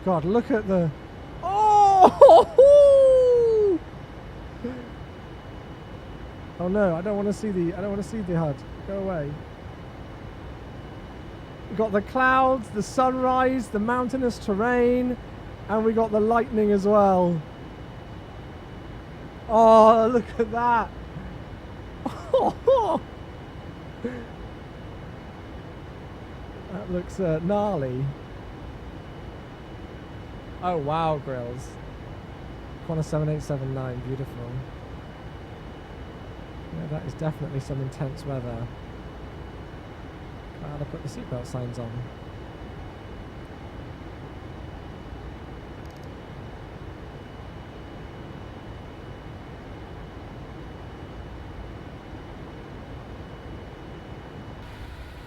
God, look at the... Oh! Oh no, I don't want to see the HUD. Go away. We got the clouds, the sunrise, the mountainous terrain, and we got the lightning as well. Oh, look at that. That looks gnarly. Oh wow, grills. Qantas 7879, beautiful. Yeah, that is definitely some intense weather. Glad I put the seatbelt signs on.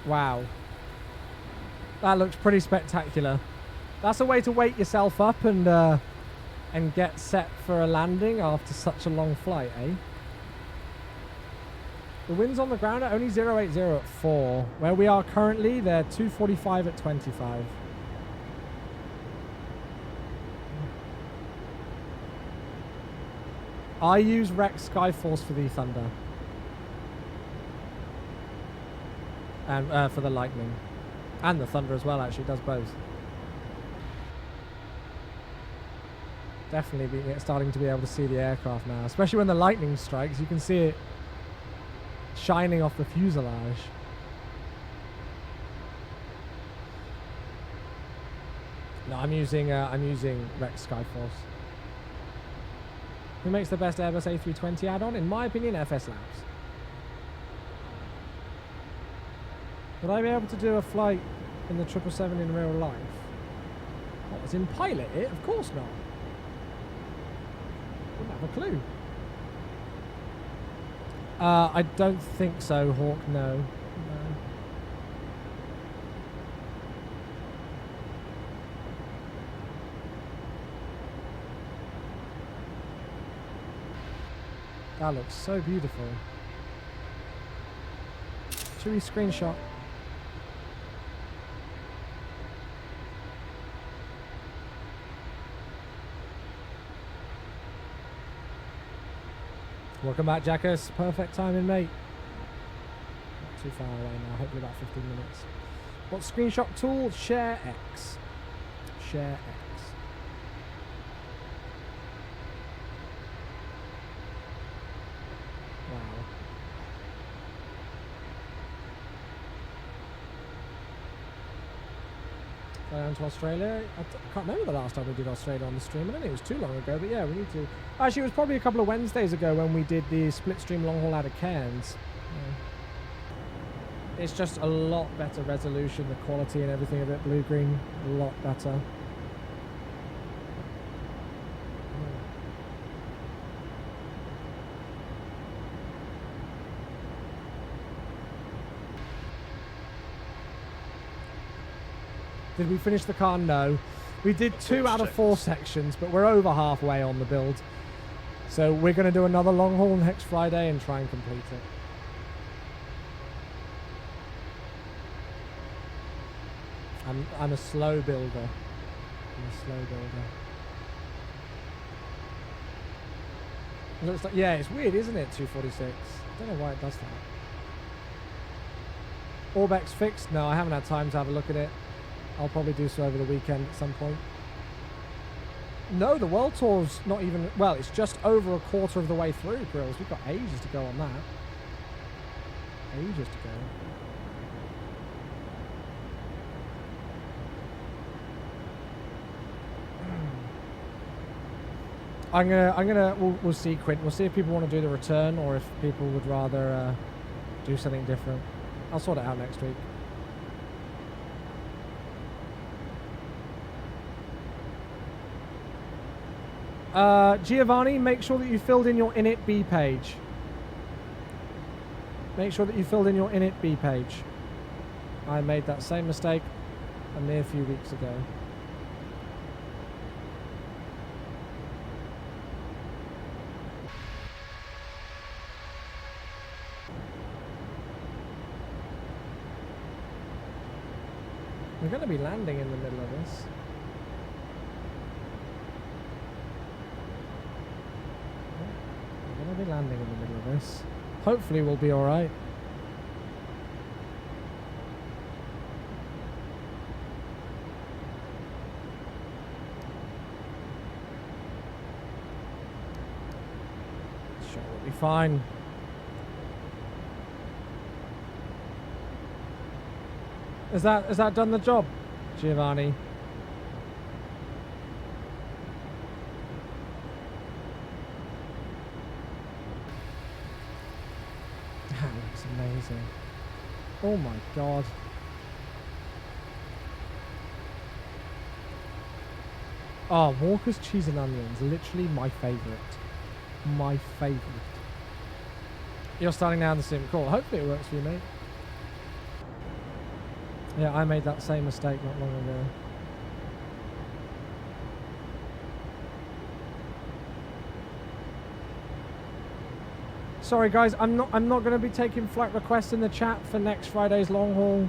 Wow. That looks pretty spectacular. That's a way to wake yourself up and get set for a landing after such a long flight, eh? The winds on the ground are only 080 at 4. Where we are currently, they're 245 at 25. I use Rex Skyforce for the Thunder. And for the Lightning. And the Thunder as well, actually. It does both. Definitely starting to be able to see the aircraft now. Especially when the Lightning strikes, you can see it shining off the fuselage. No, I'm using Rex Skyforce. Who makes the best Airbus A320 add-on? In my opinion, FS Labs. Would I be able to do a flight in the 777 in real life? What, as in pilot it? Of course not. Wouldn't have a clue. I don't think so, Hawk, no. That looks so beautiful. Should we screenshot? Welcome back, Jackus. Perfect timing, mate. Not too far away now. Hopefully about 15 minutes. What screenshot tool? Share X. Share X. Wow. Go down to Australia. I can't remember the last time we did Australia on the stream. I don't think it was too long ago, but yeah, we need to. Actually, it was probably a couple of Wednesdays ago when we did the split stream long haul out of Cairns. Yeah. It's just a lot better resolution, the quality and everything of it, blue-green, a lot better. Did we finish the car? No. We did 2 out of 4 sections, but we're over halfway on the build. So we're going to do another long haul next Friday and try and complete it. I'm a slow builder. I'm a slow builder. It looks like, yeah, it's weird, isn't it, 246? I don't know why it does that. Orbex fixed? No, I haven't had time to have a look at it. I'll probably do so over the weekend at some point. No, the World Tour's not even... Well, it's just over a quarter of the way through, Grills. We've got ages to go on that. Ages to go. We'll see, Quint. We'll see if people want to do the return or if people would rather do something different. I'll sort it out next week. Giovanni, make sure that you filled in your init B page. Make sure that you filled in your init B page. I made that same mistake a mere few weeks ago. We're going to be landing in the middle of this. we landing in the middle of this? Hopefully we'll be alright. Sure, we'll be fine. Has that done the job, Giovanni? That looks amazing. Oh my god. Oh, Walker's cheese and onions, literally my favourite. My favourite. You're starting now in the sim. Cool. Hopefully it works for you, mate. Yeah, I made that same mistake not long ago. Sorry guys, I'm not going to be taking flight requests in the chat for next Friday's long haul.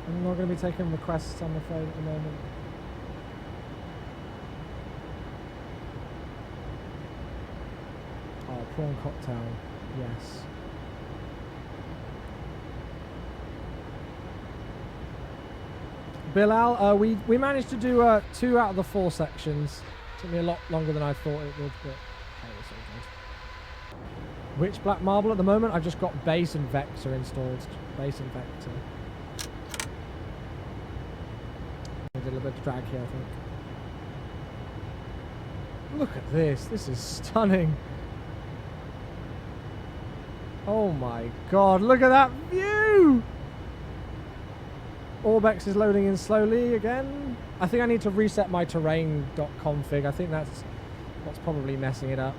I'm not going to be taking requests, I'm afraid, at the moment. Oh, prawn cocktail. Yes. Bilal, we managed to do 2 out of the 4 sections. Took me a lot longer than I thought it would, but hey, it's all good. Which black marble at the moment? I've just got base and vector installed. Base and vector. I did a little bit of drag here, I think. Look at this. This is stunning. Oh my god, look at that view! Orbex is loading in slowly again. I think I need to reset my terrain.config. I think that's what's probably messing it up.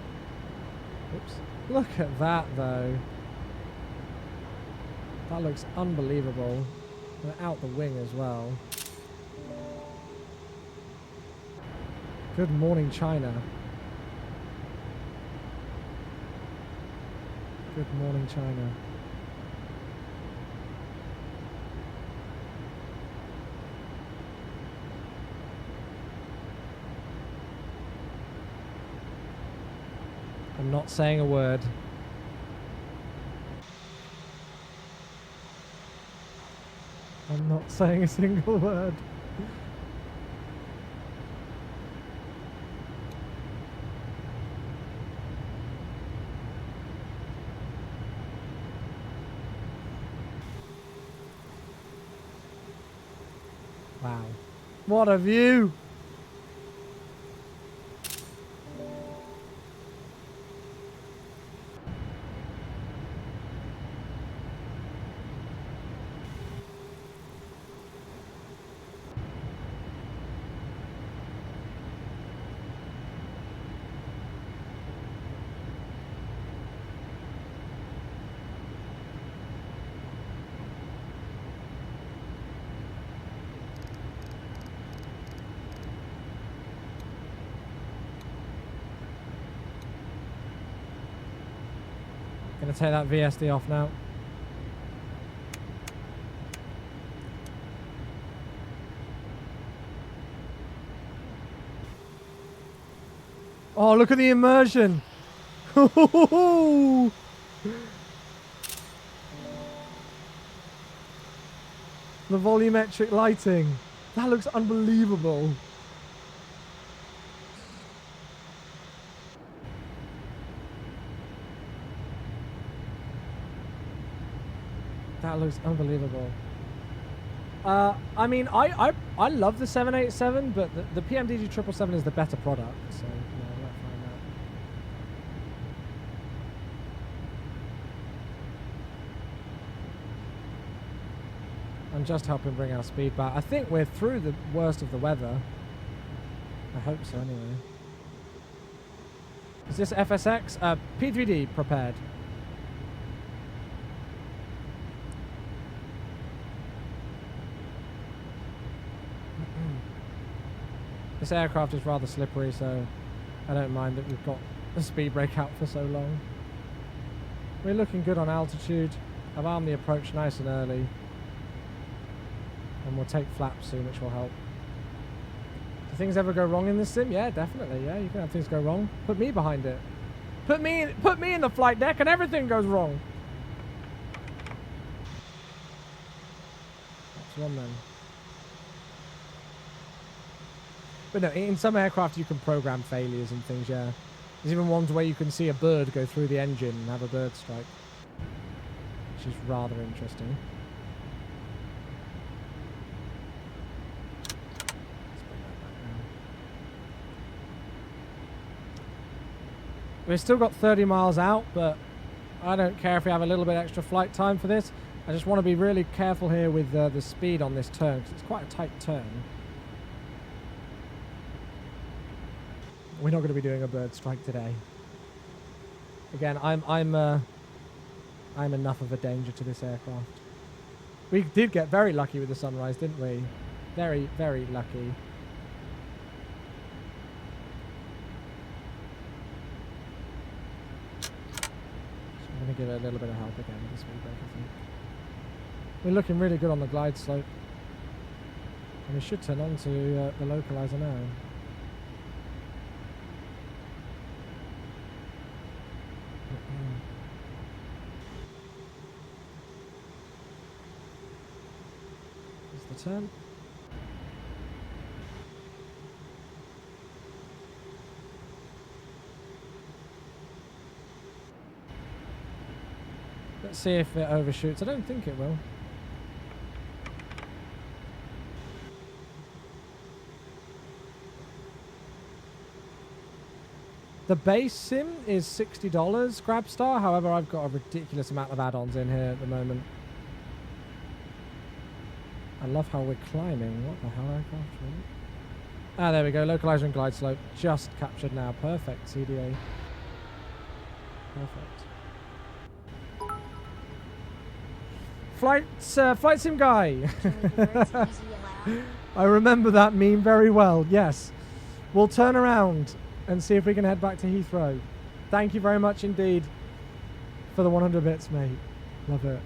Oops. Look at that though. That looks unbelievable. And out the wing as well. Good morning, China. Good morning, China. I'm not saying a word. I'm not saying a single word. Wow. What a view! Gonna take that VSD off now. Oh, look at the immersion. The volumetric lighting. That looks unbelievable. That looks unbelievable. I mean, I love the 787, but the PMDG 777 is the better product. So, yeah, I might find that. I'm just helping bring our speed back. I think we're through the worst of the weather. I hope so, anyway. Is this FSX? P3D prepared. This aircraft is rather slippery, so I don't mind that we've got the speed brake out for so long. We're looking good on altitude. I've armed the approach nice and early. And we'll take flaps soon, which will help. Do things ever go wrong in this sim? Yeah, definitely. Yeah, you can have things go wrong. Put me behind it. Put me in the flight deck and everything goes wrong. That's one then. But no, in some aircraft you can program failures and things, yeah. There's even ones where you can see a bird go through the engine and have a bird strike. Which is rather interesting. We've still got 30 miles out, but I don't care if we have a little bit extra flight time for this. I just want to be really careful here with the speed on this turn, because it's quite a tight turn. We're not going to be doing a bird strike today. Again, I'm enough of a danger to this aircraft. We did get very lucky with the sunrise, didn't we? Very, very lucky. I'm going to give it a little bit of help again with this speed break, I think. We're looking really good on the glide slope. And we should turn on to the localizer now. Here's the turn. Let's see if it overshoots. I don't think it will. The base sim is $60 Grabstar. However, I've got a ridiculous amount of add-ons in here at the moment. I love how we're climbing. What the hell, aircraft? Really? Ah, there we go. Localizer and glide slope just captured now. Perfect, CDA. Perfect. Flight sim guy. I remember that meme very well. Yes. We'll turn around and see if we can head back to Heathrow. Thank you very much indeed for the 100 bits, mate. Love it.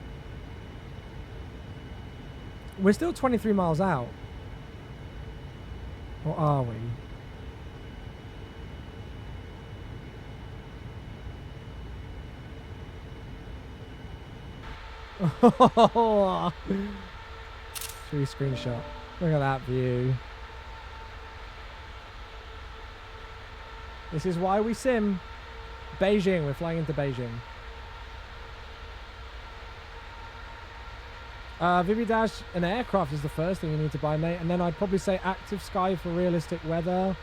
We're still 23 miles out. Or are we? Free screenshot. Look at that view. This is why we sim. Beijing. We're flying into Beijing. Vivi Dash, an aircraft is the first thing you need to buy, mate. And then I'd probably say Active Sky for realistic weather.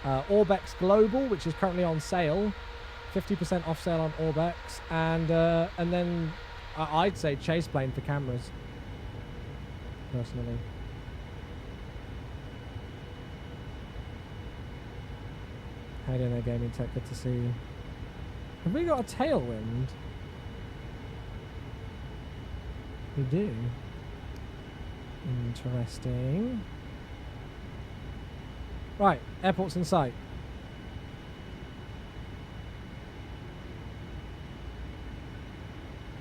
Orbex Global, which is currently on sale. 50% off sale on Orbex. And then I'd say Chase Plane for cameras. Personally. How you doing there, Gaming Tech? Good to see you. Have we got a tailwind? We do. Interesting. Right, airport's in sight.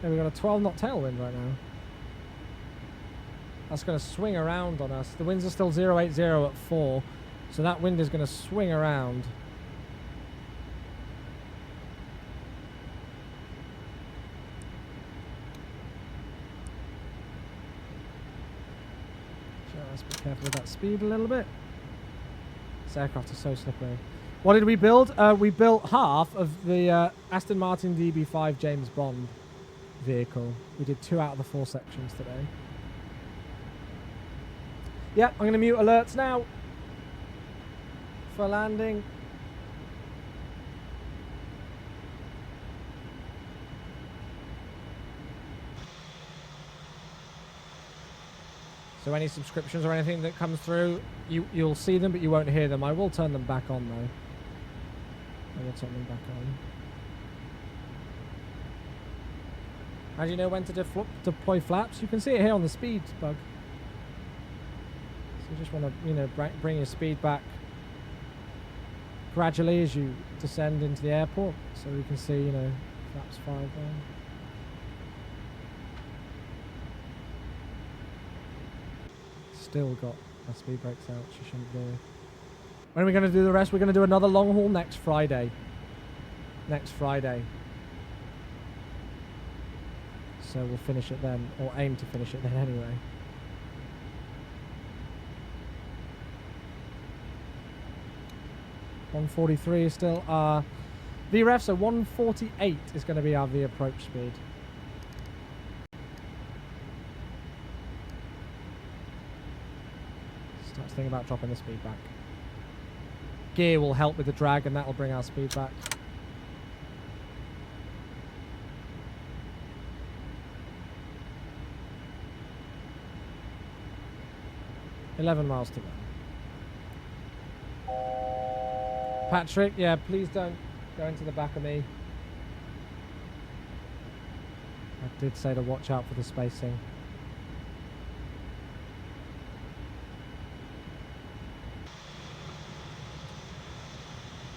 Yeah, we've got a 12 knot tailwind right now. That's going to swing around on us. The winds are still 080 at 4, so that wind is going to swing around. Let's be careful with that speed a little bit. This aircraft is so slippery. What did we build? We built half of the Aston Martin DB5 James Bond vehicle. We did 2 out of the 4 sections today. Yep, I'm going to mute alerts now for landing. So any subscriptions or anything that comes through, you'll see them, but you won't hear them. I will turn them back on, though. I will turn them back on. How do you know when to deploy flaps? You can see it here on the speed bug. So you just want to, you know, bring your speed back gradually as you descend into the airport, so we can see, you know, flaps 5 there. Still got my speed brakes out, she shouldn't do. When are we going to do the rest? We're going to do another long haul next Friday. next Friday. So we'll finish it then, or aim to finish it then anyway. .143 is still our VREF, so 148 is going to be our V approach speed. Start to think about dropping the speed back. Gear will help with the drag and that will bring our speed back. $11 miles to run. Patrick, yeah, please don't go into the back of me. I did say to watch out for the spacing.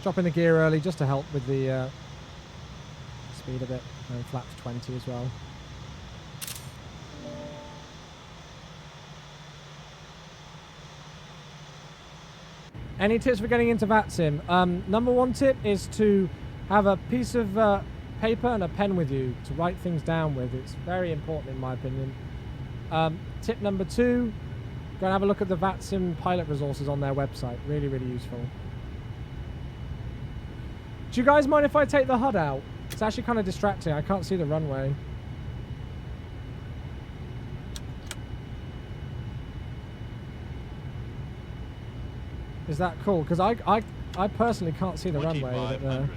Dropping the gear early just to help with the speed a bit. And flat to 20 as well. Any tips for getting into VATSIM? Number one tip is to have a piece of paper and a pen with you to write things down with. It's very important in my opinion. Tip number two, go and have a look at the VATSIM pilot resources on their website. Really, really useful. Do you guys mind if I take the HUD out? It's actually kind of distracting. I can't see the runway. Is that cool? Because I personally can't see the runway.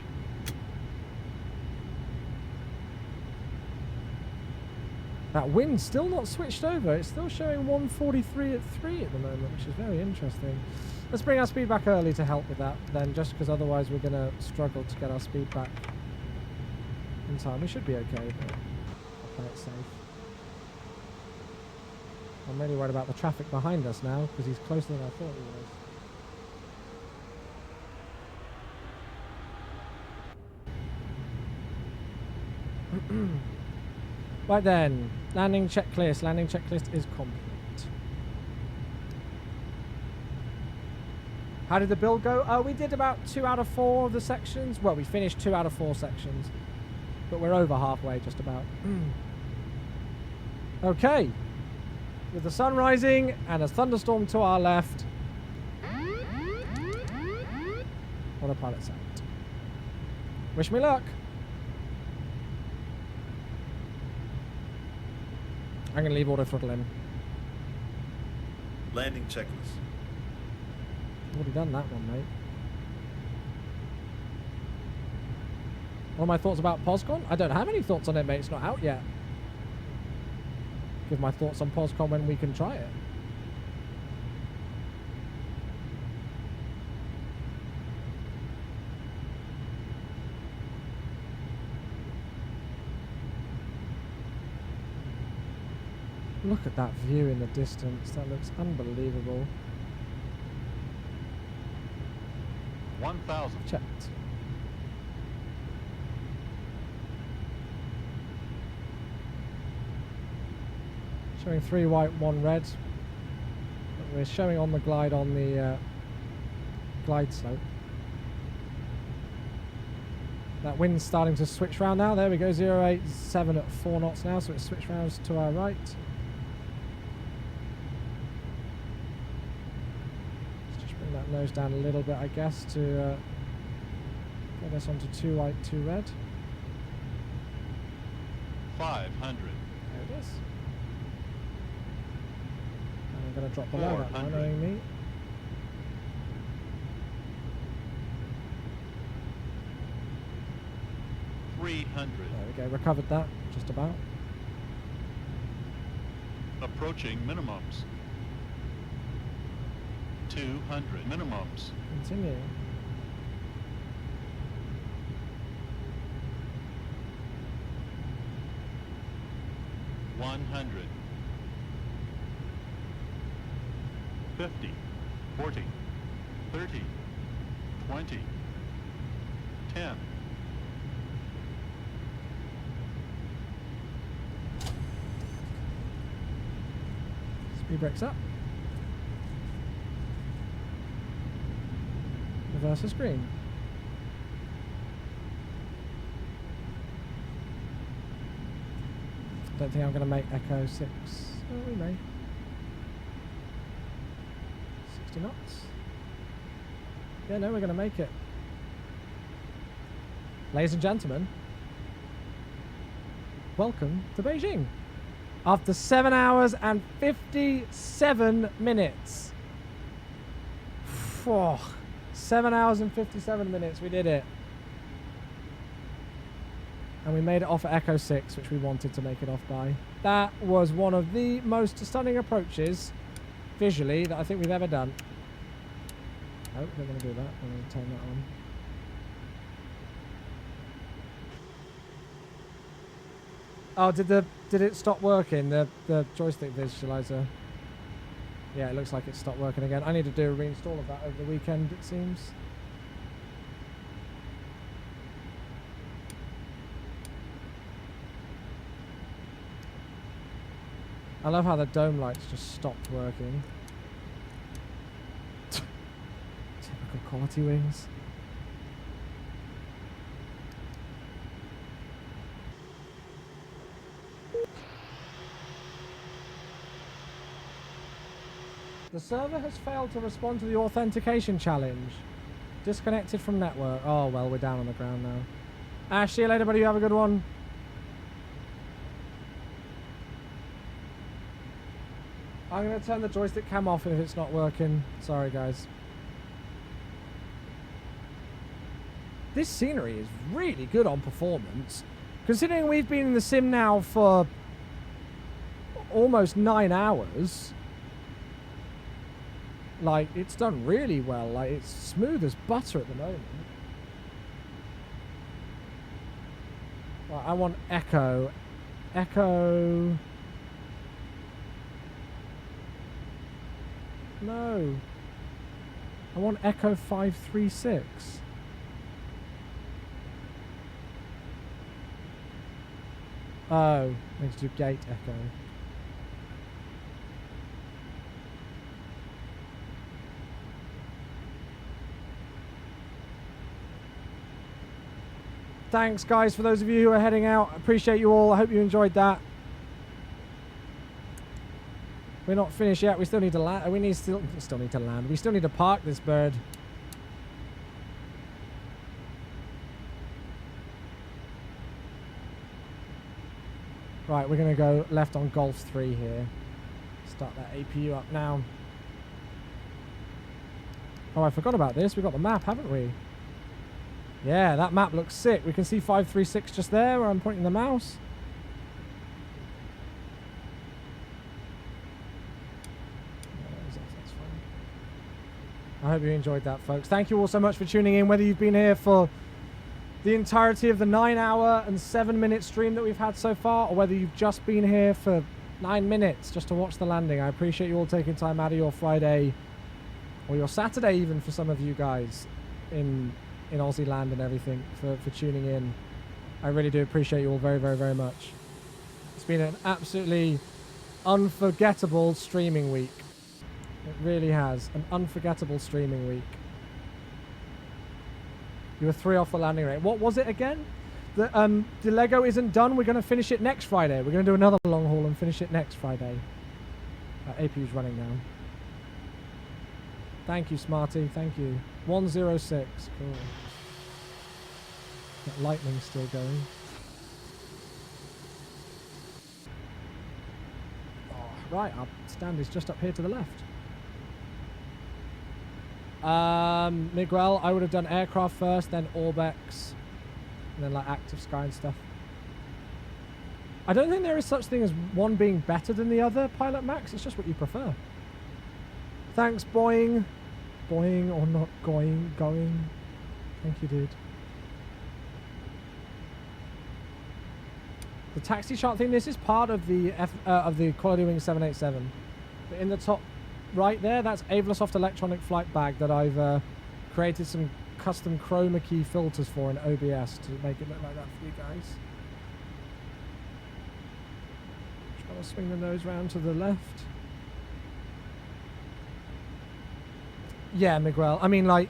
That wind's still not switched over. It's still showing 143 at 3 at the moment, which is very interesting. Let's bring our speed back early to help with that then, just because otherwise we're going to struggle to get our speed back in time. We should be okay, but I'll play it safe. I'm really worried about the traffic behind us now, because he's closer than I thought he was. Right then, landing checklist. Landing checklist is complete. How did the build go? We did about 2 out of 4 of the sections. Well, we finished 2 out of 4 sections, but we're over halfway just about. Okay, with the sun rising and a thunderstorm to our left. Autopilot set. Wish me luck. I'm going to leave auto throttle in. Landing checklist. Already done that one, mate. What are my thoughts about POSCON? I don't have any thoughts on it, mate. It's not out yet. Give my thoughts on POSCON when we can try it. Look at that view in the distance. That looks unbelievable. 1,000. Checked. Showing 3 white, 1 red. But we're showing on the glide on the glide slope. That wind's starting to switch round now. There we go. 087 at 4 knots now, so it's switched round to our right. That nose down a little bit, I guess, to get us onto 2 white, 2 red. 500. There it is. And I'm going to drop below that now, knowing me. 300. There we go, recovered that, just about. Approaching minimums. 200 minimums. Continue. $100. 50. 40. 30. 20. 10. Speed brakes up. Reverse is green. Don't think I'm going to make Echo 6. Oh, we may. 60 knots. Yeah, no, we're going to make it. Ladies and gentlemen, welcome to Beijing. After 7 hours and 57 minutes. 7 hours and 57 minutes, we did it. And we made it off at Echo 6, which we wanted to make it off by. That was one of the most stunning approaches, visually, that I think we've ever done. Oh, we're going to do that. We're going to turn that on. Oh, did it stop working, the joystick visualizer? Yeah, it looks like it stopped working again. I need to do a reinstall of that over the weekend, it seems. I love how the dome lights just stopped working. Typical quality wings. The server has failed to respond to the authentication challenge. Disconnected from network. Oh, well, we're down on the ground now. Ash, see you later, buddy. You have a good one. I'm going to turn the joystick cam off if it's not working. Sorry, guys. This scenery is really good on performance. Considering we've been in the sim now for almost 9 hours. Like, it's done really well. Like, it's smooth as butter at the moment. Right, I want Echo. Echo... No. I want Echo 536. Oh, I need to do gate Echo. Thanks, guys, for those of you who are heading out. Appreciate you all. I hope you enjoyed that. We're not finished yet. We still need to land. We still need to land. We still need to park this bird. Right, we're going to go left on Golf 3 here. Start that APU up now. Oh, I forgot about this. We've got the map, haven't we? Yeah, that map looks sick. We can see 536 just there where I'm pointing the mouse. I hope you enjoyed that, folks. Thank you all so much for tuning in, whether you've been here for the entirety of the 9 hour and 7 minute stream that we've had so far, or whether you've just been here for 9 minutes just to watch the landing. I appreciate you all taking time out of your Friday, or your Saturday even for some of you guys in Aussie land and everything, for tuning in. I really do appreciate you all very, very, very much. It's been an absolutely unforgettable streaming week. It really has. An unforgettable streaming week. You were 3 off the landing rate. What was it again? The Lego isn't done. We're going to finish it next Friday. We're going to do another long haul and finish it next Friday. APU's running now. Thank you, Smarty. Thank you. 106. Cool. That lightning's still going. Oh, right, our stand is just up here to the left. Miguel, I would have done aircraft first, then Orbex, and then like active sky and stuff. I don't think there is such thing as one being better than the other, Pilot Max. It's just what you prefer. Thanks, Boeing. Boeing or not going. Thank you, dude. The taxi chart thing, this is part of the Quality Wing 787. But in the top right there, that's Avlosoft electronic flight bag that I've created some custom chroma key filters for in OBS to make it look like that for you guys. Trying to swing the nose round to the left. Yeah, Miguel. I mean, like,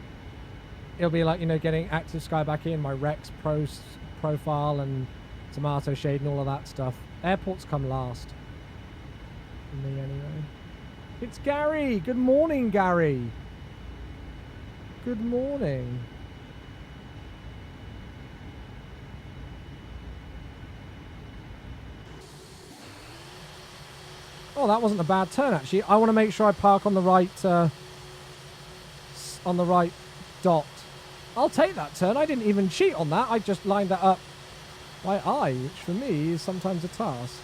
it'll be like, you know, getting active sky back in, my Rex profile and tomato shade and all of that stuff. Airports come last. For me, anyway. It's Gary! Good morning, Gary! Good morning. Oh, that wasn't a bad turn, actually. I want to make sure I park on the right dot. I'll take that turn. I didn't even cheat on that. I just lined that up by eye, which for me is sometimes a task.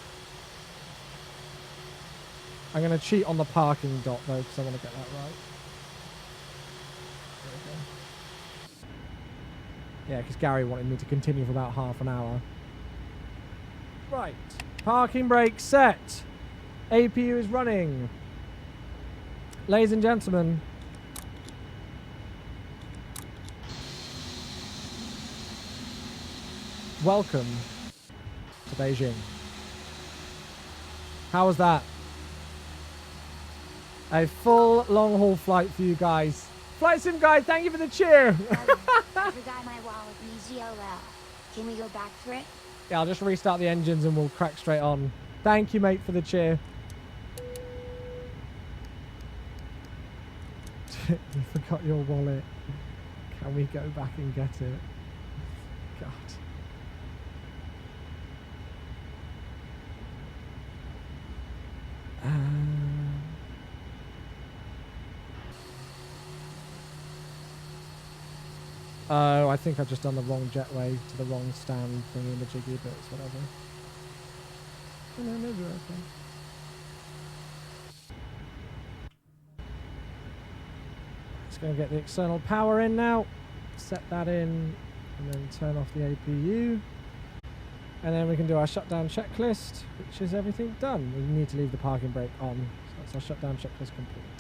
I'm going to cheat on the parking dot, though, because I want to get that right. There we go. Yeah, because Gary wanted me to continue for about half an hour. Right. Parking brake set. APU is running. Ladies and gentlemen. Welcome to Beijing. How was that? A full long-haul flight for you guys. Flight Sim guys, thank you for the cheer. I forgot my wallet in ZOL. Can we go back for it? Yeah, I'll just restart the engines and we'll crack straight on. Thank you, mate, for the cheer. You forgot your wallet. Can we go back and get it? God. Oh, I think I've just done the wrong jetway to the wrong stand thingy the jiggy bits, whatever. Oh, no, maybe we're okay. Just going to get the external power in now. Set that in and then turn off the APU. And then we can do our shutdown checklist, which is everything done. We need to leave the parking brake on. So that's our shutdown checklist complete.